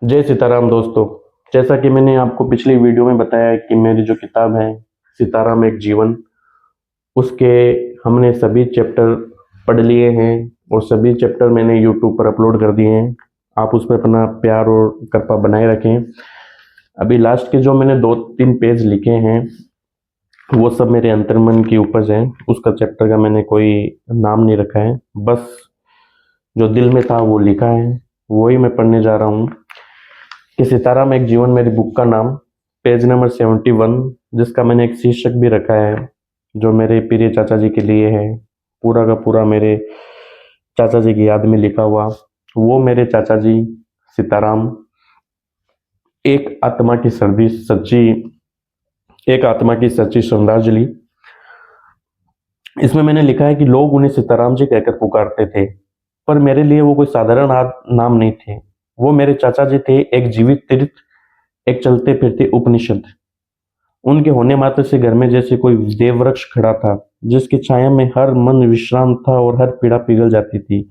जय सीताराम दोस्तों। जैसा कि मैंने आपको पिछली वीडियो में बताया कि मेरी जो किताब है सीताराम एक जीवन, उसके हमने सभी चैप्टर पढ़ लिए हैं और सभी चैप्टर मैंने यूट्यूब पर अपलोड कर दिए हैं। आप उस पर अपना प्यार और कृपा बनाए रखें। अभी लास्ट के जो मैंने 2-3 पेज लिखे हैं वो सब मेरे अंतर्मन की उपज है। उसका चैप्टर का मैंने कोई नाम नहीं रखा है, बस जो दिल में था वो लिखा है, वही मैं पढ़ने जा रहा हूँ। कि सीताराम एक जीवन मेरी बुक का नाम, पेज नंबर 71, जिसका मैंने एक शीर्षक भी रखा है जो मेरे प्रिय चाचा जी के लिए है। पूरा का पूरा मेरे चाचा जी की याद में लिखा हुआ। वो मेरे चाचा जी सीताराम एक आत्मा की सर्दी सच्ची एक आत्मा की सच्ची श्रद्धांजलि। इसमें मैंने लिखा है कि लोग उन्हें सीताराम जी कहकर पुकारते थे, पर मेरे लिए वो कोई साधारण नाम नहीं थे। वो मेरे चाचा जी थे, एक जीवित तीर्थ, एक चलते फिरते उपनिषद। उनके होने मात्र से घर में जैसे कोई देववृक्ष खड़ा था, जिसकी छाया में हर मन विश्राम था और हर पीड़ा पिघल जाती थी।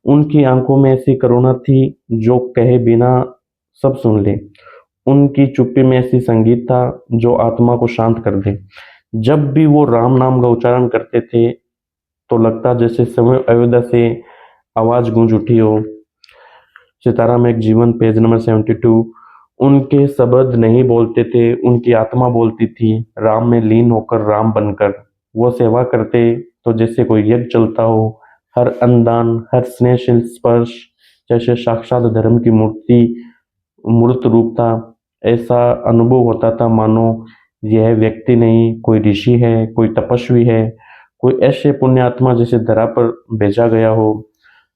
उनकी आंखों में ऐसी करुणा थी जो कहे बिना सब सुन ले। उनकी चुप्पी में ऐसी संगीत था जो आत्मा को शांत कर दे। जब भी वो राम नाम का उच्चारण करते थे तो लगता जैसे समय अयोध्या से आवाज गूंज उठी हो। सीताराम एक जीवन, पेज नंबर 72। उनके शब्द नहीं बोलते थे, उनकी आत्मा बोलती थी, राम में लीन होकर राम बनकर। वो सेवा करते तो जैसे कोई यज्ञ चलता हो। हर अंदान, हर स्नेहशील स्पर्श जैसे साक्षात धर्म की मूर्त रूप था। ऐसा अनुभव होता था मानो यह व्यक्ति नहीं, कोई ऋषि है, कोई तपस्वी है, कोई ऐसे पुण्यात्मा जिसे धरा पर भेजा गया हो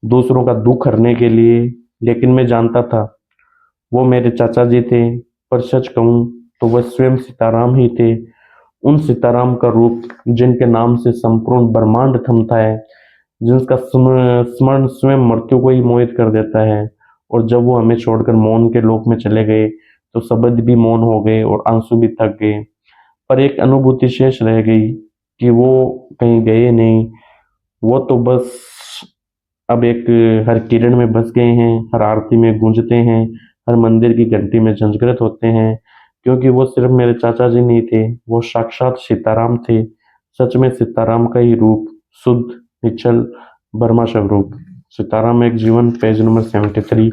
दूसरों का दुख हरने के लिए। लेकिन मैं जानता था वो मेरे चाचा जी थे, पर सच कहूं तो वह स्वयं सीताराम ही थे। उन सीताराम का रूप जिनके नाम से संपूर्ण ब्रह्मांड थमता है, जिसका स्मरण स्वयं मृत्यु को ही मोहित कर देता है। और जब वो हमें छोड़कर मौन के लोक में चले गए तो शब्द भी मौन हो गए और आंसू भी थक गए। पर एक अनुभूति शेष रह गई कि वो कहीं गए नहीं। वो तो बस अब एक हर किरण में बस गए हैं, हर आरती में गूंजते हैं, हर मंदिर की घंटी में झंझकरत होते हैं। क्योंकि वो सिर्फ मेरे चाचा जी नहीं थे, वो साक्षात सीताराम थे। सच में सीताराम का ही रूप, शुद्ध, निश्चल, बर्मा स्वरूप। सीताराम एक जीवन, पेज नंबर 73।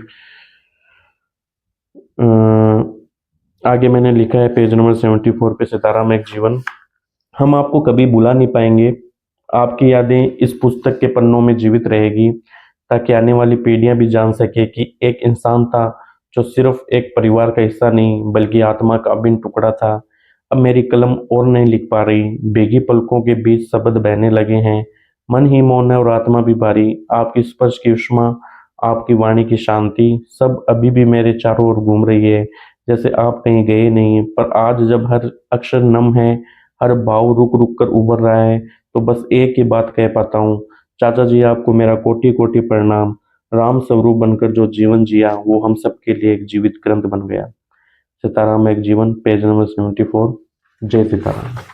आगे मैंने लिखा है पेज नंबर 74 पे, सीताराम एक जीवन। हम आपको कभी भुला नहीं पाएंगे। आपकी यादें इस पुस्तक के पन्नों में जीवित रहेगी, ताकि आने वाली पीढ़ियां भी जान सके कि एक इंसान था जो सिर्फ एक परिवार का हिस्सा नहीं बल्कि आत्मा का अभिन्न टुकड़ा था। अब मेरी कलम और नहीं लिख पा रही, भीगी पलकों के बीच शब्द बहने लगे हैं। मन ही मौन है और आत्मा भी भारी। आपकी स्पर्श की उष्मा, आपकी वाणी की शांति, सब अभी भी मेरे चारों ओर घूम रही है, जैसे आप कहीं गए नहीं। पर आज जब हर अक्षर नम है, हर भाव रुक रुक कर उभर रहा है, तो बस एक ही बात कह पाता हूँ, चाचा जी आपको मेरा कोटि कोटि प्रणाम। राम स्वरूप बनकर जो जीवन जिया वो हम सबके लिए एक जीवित ग्रंथ बन गया। सीताराम एक जीवन, पेज नंबर 74। जय सीताराम।